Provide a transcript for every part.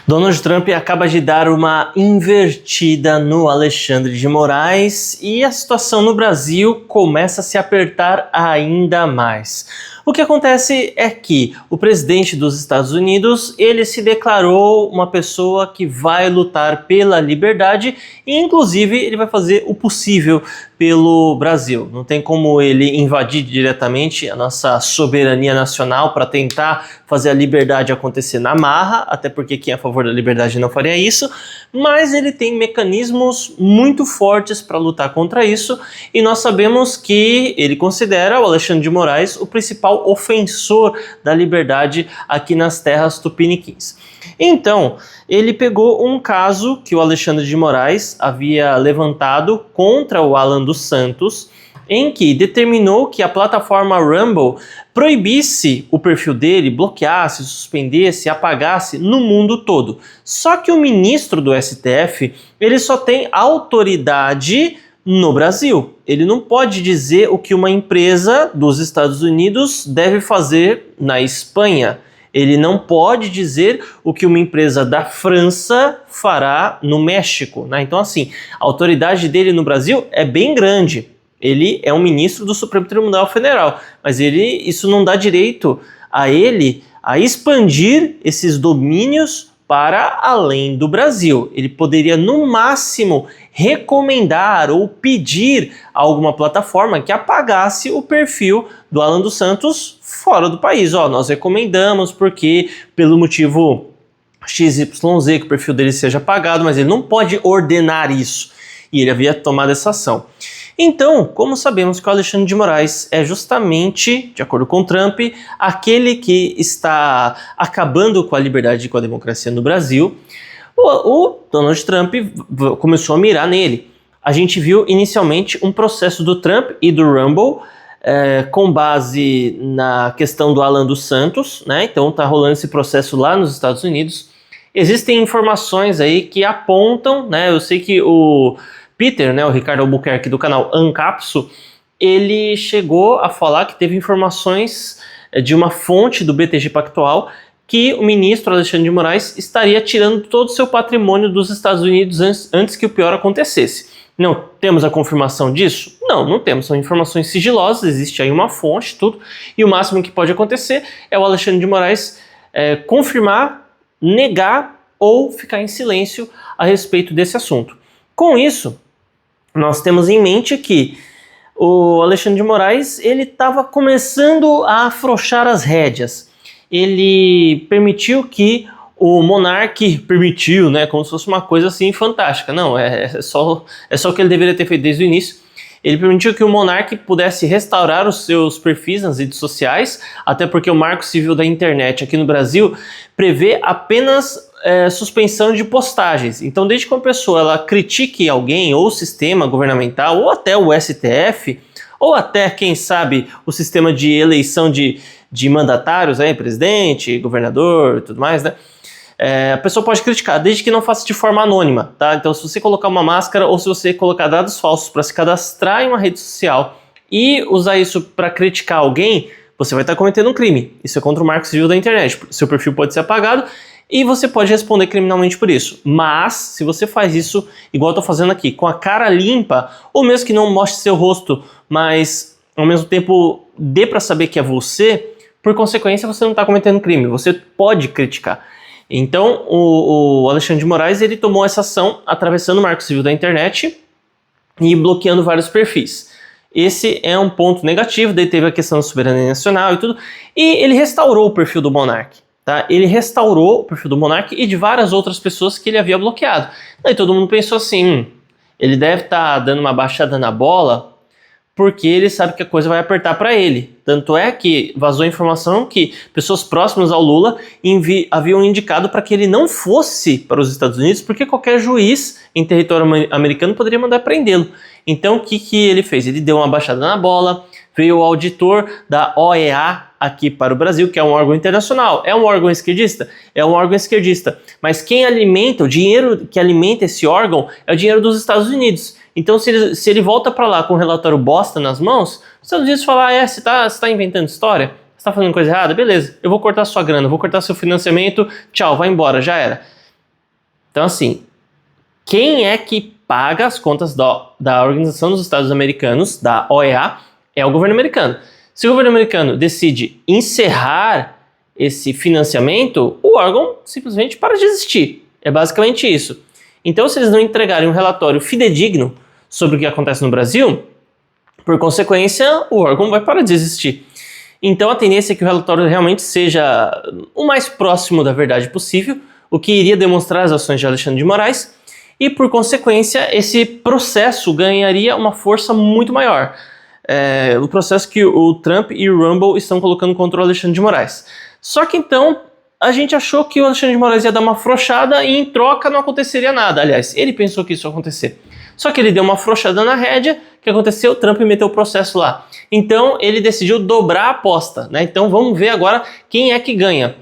Donald Trump acaba de dar uma invertida no Alexandre de Moraes e a situação no Brasil começa a se apertar ainda mais. O que acontece é que o presidente dos Estados Unidos, ele se declarou uma pessoa que vai lutar pela liberdade e inclusive ele vai fazer o possível pelo Brasil. Não tem como ele invadir diretamente a nossa soberania nacional para tentar fazer a liberdade acontecer na marra, até porque quem é a favor da liberdade não faria isso, mas ele tem mecanismos muito fortes para lutar contra isso e nós sabemos que ele considera o Alexandre de Moraes o principal ofensor da liberdade aqui nas terras tupiniquins. Então, ele pegou um caso que o Alexandre de Moraes havia levantado contra o Alan dos Santos, em que determinou que a plataforma Rumble proibisse o perfil dele, bloqueasse, suspendesse, apagasse no mundo todo. Só que o ministro do STF, ele só tem autoridade no Brasil. Ele não pode dizer o que uma empresa dos Estados Unidos deve fazer na Espanha. Ele não pode dizer o que uma empresa da França fará no México, né? Então, assim, a autoridade dele no Brasil é bem grande. Ele é um ministro do Supremo Tribunal Federal, mas isso não dá direito a ele a expandir esses domínios para além do Brasil. Ele poderia, no máximo, recomendar ou pedir a alguma plataforma que apagasse o perfil do Alan dos Santos fora do país. Nós recomendamos porque, pelo motivo XYZ, que o perfil dele seja apagado, mas ele não pode ordenar isso. E ele havia tomado essa ação. Então, como sabemos que o Alexandre de Moraes é justamente, de acordo com Trump, aquele que está acabando com a liberdade e com a democracia no Brasil, o Donald Trump começou a mirar nele. A gente viu inicialmente um processo do Trump e do Rumble com base na questão do Alan dos Santos, né? Então tá rolando esse processo lá nos Estados Unidos. Existem informações aí que apontam, né? Eu sei que o Peter, né, o Ricardo Albuquerque do canal Ancapsu, ele chegou a falar que teve informações de uma fonte do BTG Pactual que o ministro Alexandre de Moraes estaria tirando todo o seu patrimônio dos Estados Unidos antes que o pior acontecesse. Não temos a confirmação disso? Não temos, são informações sigilosas, existe aí uma fonte, tudo, e o máximo que pode acontecer é o Alexandre de Moraes confirmar, negar ou ficar em silêncio a respeito desse assunto. Com isso, nós temos em mente que o Alexandre de Moraes ele estava começando a afrouxar as rédeas. Ele permitiu que o monarca permitiu, né, como se fosse uma coisa assim fantástica. Não, é só o que ele deveria ter feito desde o início. Ele permitiu que o monarca pudesse restaurar os seus perfis nas redes sociais, até porque o Marco Civil da Internet aqui no Brasil prevê apenas suspensão de postagens. Então, desde que uma pessoa ela critique alguém, ou o sistema governamental, ou até o STF, ou até, quem sabe, o sistema de eleição de mandatários, presidente, governador e tudo mais, né? A pessoa pode criticar, desde que não faça de forma anônima, tá? Então, se você colocar uma máscara ou se você colocar dados falsos para se cadastrar em uma rede social e usar isso para criticar alguém, você vai estar cometendo um crime. Isso é contra o Marco Civil da Internet. Seu perfil pode ser apagado e você pode responder criminalmente por isso. Mas, se você faz isso, igual eu estou fazendo aqui, com a cara limpa, ou mesmo que não mostre seu rosto, mas ao mesmo tempo dê para saber que é você, por consequência você não está cometendo crime, você pode criticar. Então, o Alexandre de Moraes ele tomou essa ação atravessando o Marco Civil da Internet e bloqueando vários perfis. Esse é um ponto negativo, daí teve a questão da soberania nacional e tudo, e ele restaurou o perfil do monarca. Tá? Ele restaurou o perfil do monarca e de várias outras pessoas que ele havia bloqueado. Daí todo mundo pensou assim, ele deve estar dando uma baixada na bola porque ele sabe que a coisa vai apertar para ele. Tanto é que vazou a informação que pessoas próximas ao Lula haviam indicado para que ele não fosse para os Estados Unidos porque qualquer juiz em território americano poderia mandar prendê-lo. Então o que ele fez? Ele deu uma baixada na bola, veio o auditor da OEA aqui para o Brasil, que é um órgão internacional. É um órgão esquerdista? É um órgão esquerdista. Mas quem alimenta, o dinheiro que alimenta esse órgão é o dinheiro dos Estados Unidos. Então, se ele volta para lá com um relatório bosta nas mãos, os Estados Unidos falam, você tá inventando história? Você tá fazendo coisa errada? Beleza, eu vou cortar sua grana, vou cortar seu financiamento, tchau, vai embora, já era. Então, assim, quem é que paga as contas da Organização dos Estados Americanos, da OEA, é o governo americano. Se o governo americano decide encerrar esse financiamento, o órgão simplesmente para de existir. É basicamente isso. Então, se eles não entregarem um relatório fidedigno sobre o que acontece no Brasil, por consequência, o órgão vai parar de existir. Então, a tendência é que o relatório realmente seja o mais próximo da verdade possível, o que iria demonstrar as ações de Alexandre de Moraes, e, por consequência, esse processo ganharia uma força muito maior. O processo que o Trump e o Rumble estão colocando contra o Alexandre de Moraes. Só que, então, a gente achou que o Alexandre de Moraes ia dar uma afrouxada e, em troca, não aconteceria nada. Aliás, ele pensou que isso ia acontecer. Só que ele deu uma afrouxada na rédea, o que aconteceu? O Trump meteu o processo lá. Então, ele decidiu dobrar a aposta, né? Então, vamos ver agora quem é que ganha.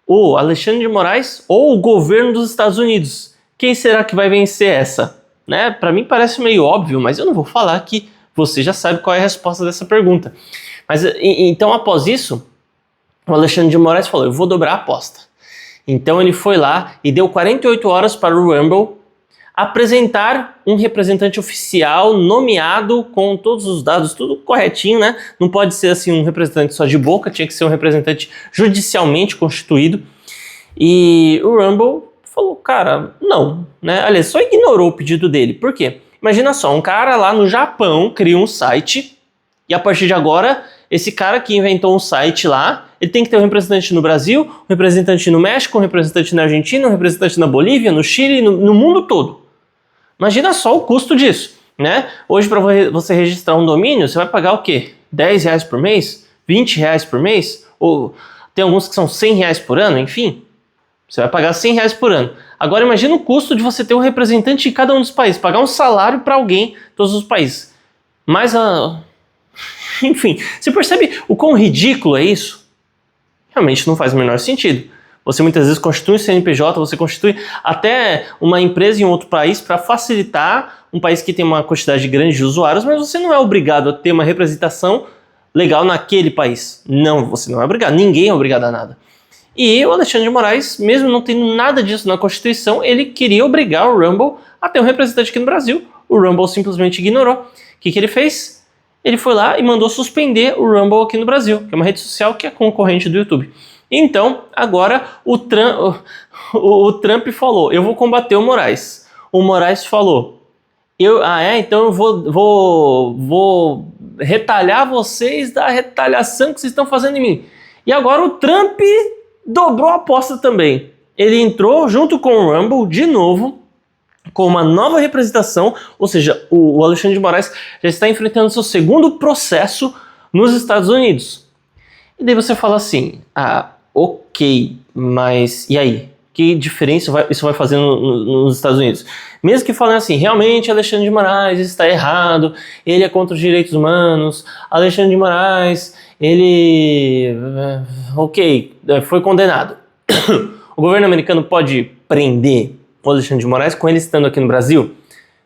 O Alexandre de Moraes ou o governo dos Estados Unidos? Quem será que vai vencer essa? Né? Para mim parece meio óbvio, mas eu não vou falar que você já sabe qual é a resposta dessa pergunta. Mas então, após isso, o Alexandre de Moraes falou, eu vou dobrar a aposta. Então ele foi lá e deu 48 horas para o Rumble apresentar um representante oficial nomeado com todos os dados, tudo corretinho, né? Não pode ser assim um representante só de boca, tinha que ser um representante judicialmente constituído. E o Rumble falou, cara, não, né? Aliás, só ignorou o pedido dele. Por quê? Imagina só, um cara lá no Japão cria um site e a partir de agora, esse cara que inventou um site lá, ele tem que ter um representante no Brasil, um representante no México, um representante na Argentina, um representante na Bolívia, no Chile, no mundo todo. Imagina só o custo disso, né? Hoje, para você registrar um domínio, você vai pagar o quê? R$10 por mês? R$20 por mês? Ou tem alguns que são R$100 por ano, enfim. Você vai pagar R$100 por ano. Agora imagina o custo de você ter um representante em cada um dos países, pagar um salário para alguém em todos os países. Mas, enfim, você percebe o quão ridículo é isso? Realmente não faz o menor sentido. Você muitas vezes constitui um CNPJ, você constitui até uma empresa em outro país para facilitar um país que tem uma quantidade grande de usuários, mas você não é obrigado a ter uma representação legal naquele país. Não, você não é obrigado, ninguém é obrigado a nada. E o Alexandre de Moraes, mesmo não tendo nada disso na Constituição, ele queria obrigar o Rumble a ter um representante aqui no Brasil. O Rumble simplesmente ignorou. O que ele fez? Ele foi lá e mandou suspender o Rumble aqui no Brasil, que é uma rede social que é concorrente do YouTube. Então, agora o Trump falou, eu vou combater o Moraes. O Moraes falou, então eu vou retalhar vocês da retaliação que vocês estão fazendo em mim. E agora o Trump dobrou a aposta também. Ele entrou junto com o Rumble de novo, com uma nova representação, ou seja, o Alexandre de Moraes já está enfrentando seu segundo processo nos Estados Unidos. E daí você fala assim, ok, mas e aí? Que diferença isso vai fazer nos Estados Unidos? Mesmo que falem assim, realmente Alexandre de Moraes está errado, ele é contra os direitos humanos, Alexandre de Moraes, ele, foi condenado. O governo americano pode prender o Alexandre de Moraes com ele estando aqui no Brasil?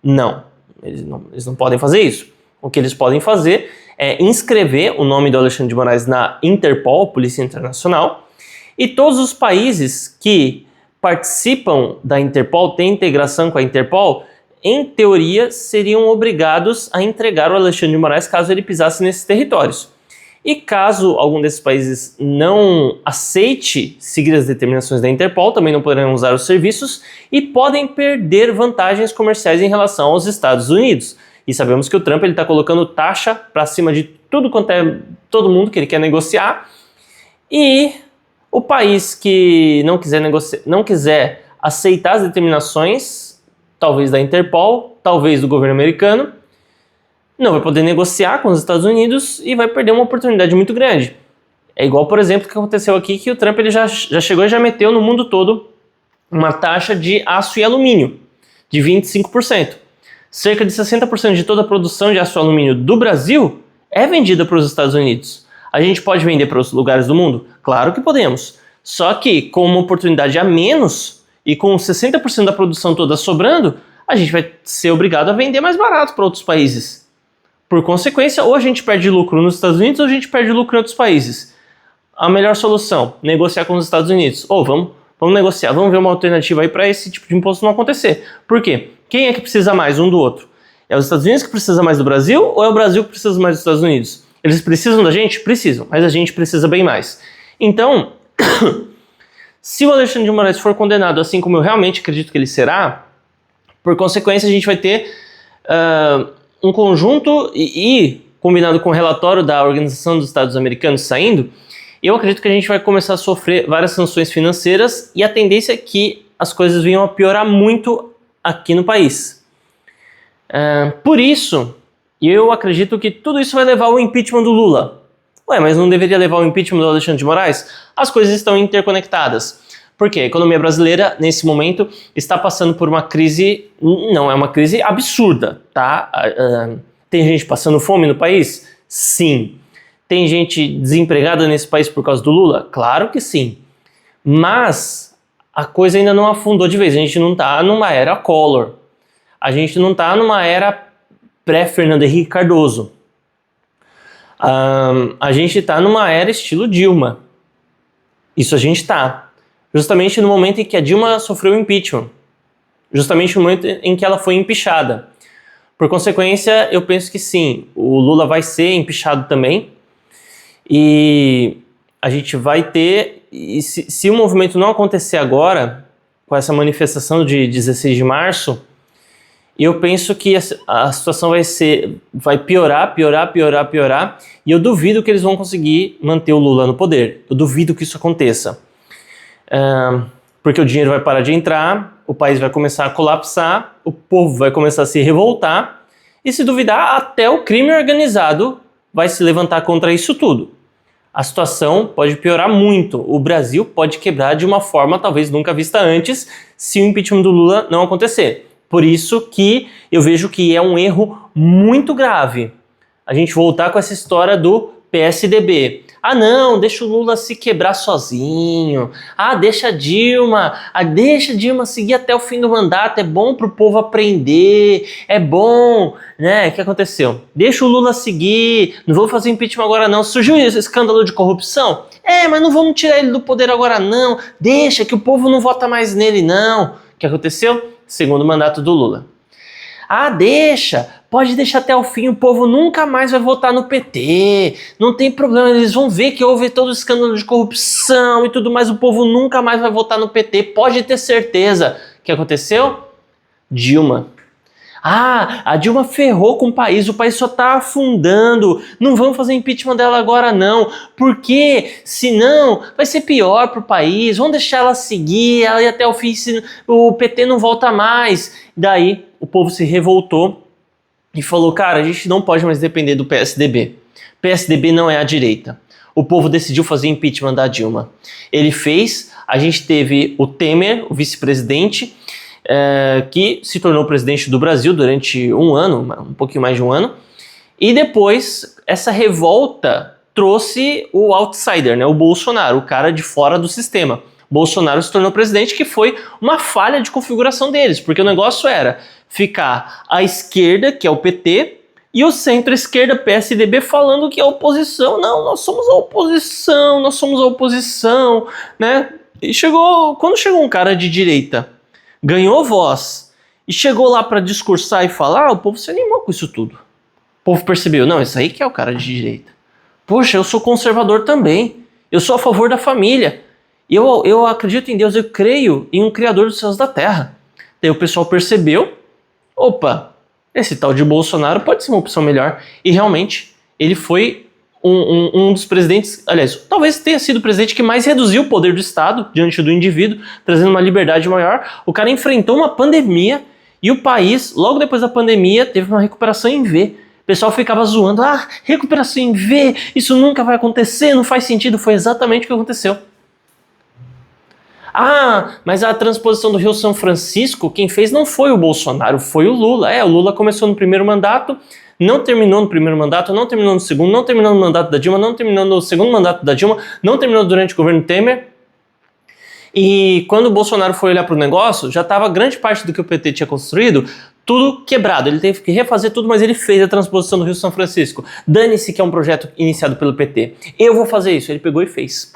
Não, eles não podem fazer isso. O que eles podem fazer é inscrever o nome do Alexandre de Moraes na Interpol, Polícia Internacional, e todos os países que participam da Interpol, têm integração com a Interpol, em teoria seriam obrigados a entregar o Alexandre de Moraes caso ele pisasse nesses territórios. E caso algum desses países não aceite seguir as determinações da Interpol, também não poderão usar os serviços e podem perder vantagens comerciais em relação aos Estados Unidos. E sabemos que o Trump está colocando taxa para cima de tudo quanto é todo mundo que ele quer negociar. E o país que não quiser aceitar as determinações, talvez da Interpol, talvez do governo americano, não vai poder negociar com os Estados Unidos e vai perder uma oportunidade muito grande. É igual, por exemplo, o que aconteceu aqui, que o Trump ele já chegou e já meteu no mundo todo uma taxa de aço e alumínio de 25%. Cerca de 60% de toda a produção de aço e alumínio do Brasil é vendida para os Estados Unidos. A gente pode vender para os lugares do mundo? Claro que podemos. Só que com uma oportunidade a menos e com 60% da produção toda sobrando, a gente vai ser obrigado a vender mais barato para outros países. Por consequência, ou a gente perde lucro nos Estados Unidos ou a gente perde lucro em outros países. A melhor solução, negociar com os Estados Unidos. Ou vamos vamos negociar, vamos ver uma alternativa aí para esse tipo de imposto não acontecer. Por quê? Quem é que precisa mais um do outro? É os Estados Unidos que precisa mais do Brasil ou é o Brasil que precisa mais dos Estados Unidos? Eles precisam da gente? Precisam, mas a gente precisa bem mais. Então, se o Alexandre de Moraes for condenado, assim como eu realmente acredito que ele será, por consequência a gente vai ter um conjunto e combinado com o relatório da Organização dos Estados Americanos saindo, eu acredito que a gente vai começar a sofrer várias sanções financeiras e a tendência é que as coisas venham a piorar muito aqui no país. Por isso, eu acredito que tudo isso vai levar ao impeachment do Lula. Ué, mas não deveria levar ao impeachment do Alexandre de Moraes? As coisas estão interconectadas. Porque a economia brasileira, nesse momento, está passando por uma crise, não é uma crise absurda, tá? Tem gente passando fome no país? Sim. Tem gente desempregada nesse país por causa do Lula? Claro que sim. Mas a coisa ainda não afundou de vez. A gente não está numa era Collor. A gente não está numa era pré-Fernando Henrique Cardoso. A gente está numa era estilo Dilma. Isso a gente está. Justamente no momento em que a Dilma sofreu impeachment. Justamente no momento em que ela foi empichada. Por consequência, eu penso que sim, o Lula vai ser empichado também. E a gente vai ter, e se o movimento não acontecer agora, com essa manifestação de 16 de março, eu penso que a situação vai piorar, e eu duvido que eles vão conseguir manter o Lula no poder. Eu duvido que isso aconteça. Porque o dinheiro vai parar de entrar, o país vai começar a colapsar, o povo vai começar a se revoltar, e se duvidar, até o crime organizado vai se levantar contra isso tudo. A situação pode piorar muito. O Brasil pode quebrar de uma forma talvez nunca vista antes se o impeachment do Lula não acontecer. Por isso que eu vejo que é um erro muito grave a gente voltar com essa história do PSDB. Ah não, deixa o Lula se quebrar sozinho. Ah, deixa a Dilma seguir até o fim do mandato, é bom pro povo aprender, é bom, né? O que aconteceu? Deixa o Lula seguir, não vou fazer impeachment agora não. Surgiu esse escândalo de corrupção? Mas não vamos tirar ele do poder agora não. Deixa que o povo não vota mais nele não. O que aconteceu? Segundo mandato do Lula. Ah, pode deixar até o fim, o povo nunca mais vai votar no PT, não tem problema, eles vão ver que houve todo o escândalo de corrupção e tudo mais, o povo nunca mais vai votar no PT, pode ter certeza. O que aconteceu? Dilma. Ah, a Dilma ferrou com o país só tá afundando, não vamos fazer impeachment dela agora não, porque senão vai ser pior pro país, vamos deixar ela seguir, ela ir até o fim, o PT não volta mais. Daí o povo se revoltou e falou, cara, a gente não pode mais depender do PSDB. PSDB não é a direita. O povo decidiu fazer impeachment da Dilma. Ele fez, a gente teve o Temer, o vice-presidente, que se tornou presidente do Brasil durante um ano, um pouquinho mais de um ano, e depois essa revolta trouxe o outsider, né, o Bolsonaro, o cara de fora do sistema. Bolsonaro se tornou presidente, que foi uma falha de configuração deles, porque o negócio era ficar à esquerda, que é o PT, e o centro-esquerda, PSDB, falando que é oposição. Não, nós somos a oposição, né? E quando chegou um cara de direita, ganhou voz e chegou lá para discursar e falar, o povo se animou com isso tudo. O povo percebeu, não, esse aí que é o cara de direita. Poxa, eu sou conservador também, eu sou a favor da família, eu acredito em Deus, eu creio em um Criador dos céus e da terra. Daí o pessoal percebeu, opa, esse tal de Bolsonaro pode ser uma opção melhor. E realmente, ele foi um dos presidentes, aliás, talvez tenha sido o presidente que mais reduziu o poder do Estado diante do indivíduo, trazendo uma liberdade maior. O cara enfrentou uma pandemia e o país, logo depois da pandemia, teve uma recuperação em V. O pessoal ficava zoando, recuperação em V, isso nunca vai acontecer, não faz sentido. Foi exatamente o que aconteceu. Ah, mas a transposição do Rio São Francisco, quem fez não foi o Bolsonaro, foi o Lula. O Lula começou no primeiro mandato, não terminou no primeiro mandato, não terminou no segundo, não terminou no mandato da Dilma, não terminou no segundo mandato da Dilma, não terminou durante o governo Temer. E quando o Bolsonaro foi olhar para o negócio, já estava grande parte do que o PT tinha construído, tudo quebrado. Ele teve que refazer tudo, mas ele fez a transposição do Rio São Francisco. Dane-se que é um projeto iniciado pelo PT. Eu vou fazer isso. Ele pegou e fez.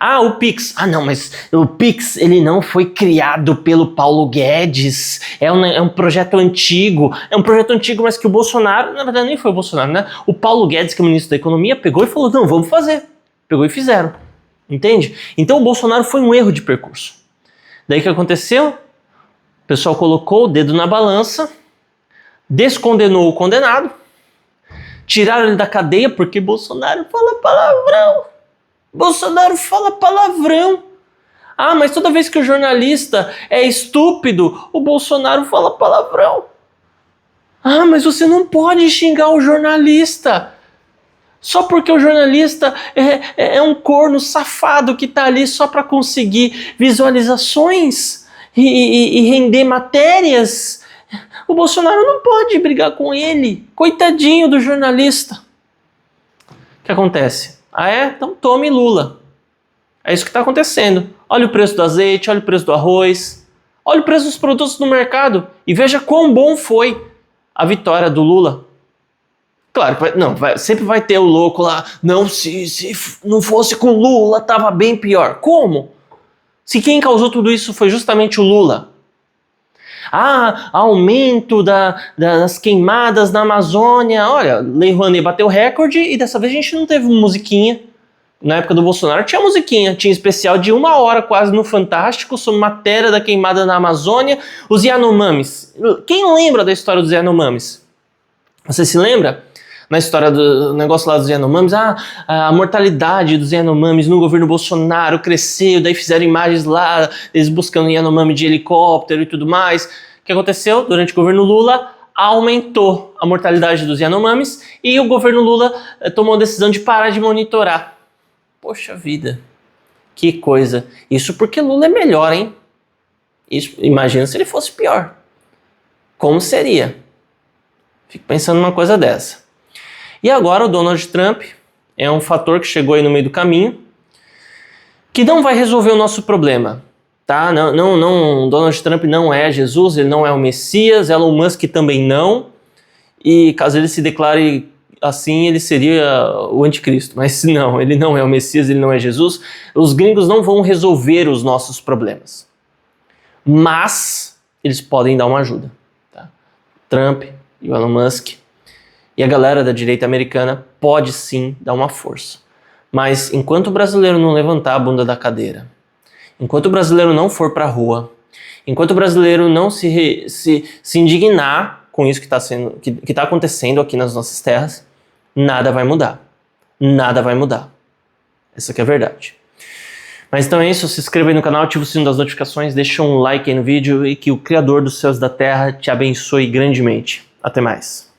Ah, o Pix. Ah, não, mas o Pix, ele não foi criado pelo Paulo Guedes. É um projeto antigo. É um projeto antigo, mas que o Bolsonaro, na verdade nem foi o Bolsonaro, né? O Paulo Guedes, que é o ministro da Economia, pegou e falou, não, vamos fazer. Pegou e fizeram. Entende? Então o Bolsonaro foi um erro de percurso. Daí o que aconteceu? O pessoal colocou o dedo na balança, descondenou o condenado, tiraram ele da cadeia porque Bolsonaro fala palavrão. Bolsonaro fala palavrão. Ah, mas toda vez que o jornalista é estúpido, o Bolsonaro fala palavrão. Ah, mas você não pode xingar o jornalista. Só porque o jornalista é um corno safado que tá ali só para conseguir visualizações e render matérias. O Bolsonaro não pode brigar com ele. Coitadinho do jornalista. O que acontece? Ah é? Então tome Lula. É isso que está acontecendo. Olha o preço do azeite, olha o preço do arroz, olha o preço dos produtos no mercado e veja quão bom foi a vitória do Lula. Claro que sempre vai ter o louco lá. Não, se não fosse com Lula, tava bem pior. Como? Se quem causou tudo isso foi justamente o Lula. Ah, aumento das queimadas na Amazônia. Olha, Lei Rouanet bateu recorde e dessa vez a gente não teve musiquinha. Na época do Bolsonaro tinha musiquinha, tinha especial de 1 hora quase no Fantástico sobre matéria da queimada na Amazônia. Os Yanomamis. Quem lembra da história dos Yanomamis? Você se lembra? Na história do negócio lá dos Yanomamis, a mortalidade dos Yanomamis no governo Bolsonaro cresceu, daí fizeram imagens lá, eles buscando Yanomami de helicóptero e tudo mais. O que aconteceu? Durante o governo Lula, aumentou a mortalidade dos Yanomamis e o governo Lula tomou a decisão de parar de monitorar. Poxa vida, que coisa. Isso porque Lula é melhor, hein? Imagina se ele fosse pior. Como seria? Fico pensando numa coisa dessa. E agora o Donald Trump é um fator que chegou aí no meio do caminho, que não vai resolver o nosso problema, tá? Não, Donald Trump não é Jesus, ele não é o Messias, Elon Musk também não, e caso ele se declare assim, ele seria o anticristo, mas não, ele não é o Messias, ele não é Jesus. Os gringos não vão resolver os nossos problemas, mas eles podem dar uma ajuda, tá? Trump e o Elon Musk e a galera da direita americana pode sim dar uma força. Mas enquanto o brasileiro não levantar a bunda da cadeira, enquanto o brasileiro não for pra rua, enquanto o brasileiro não se indignar com isso que tá acontecendo aqui nas nossas terras, nada vai mudar. Nada vai mudar. Essa que é a verdade. Mas então é isso, se inscreva aí no canal, ativa o sino das notificações, deixa um like aí no vídeo e que o Criador dos céus e da terra te abençoe grandemente. Até mais.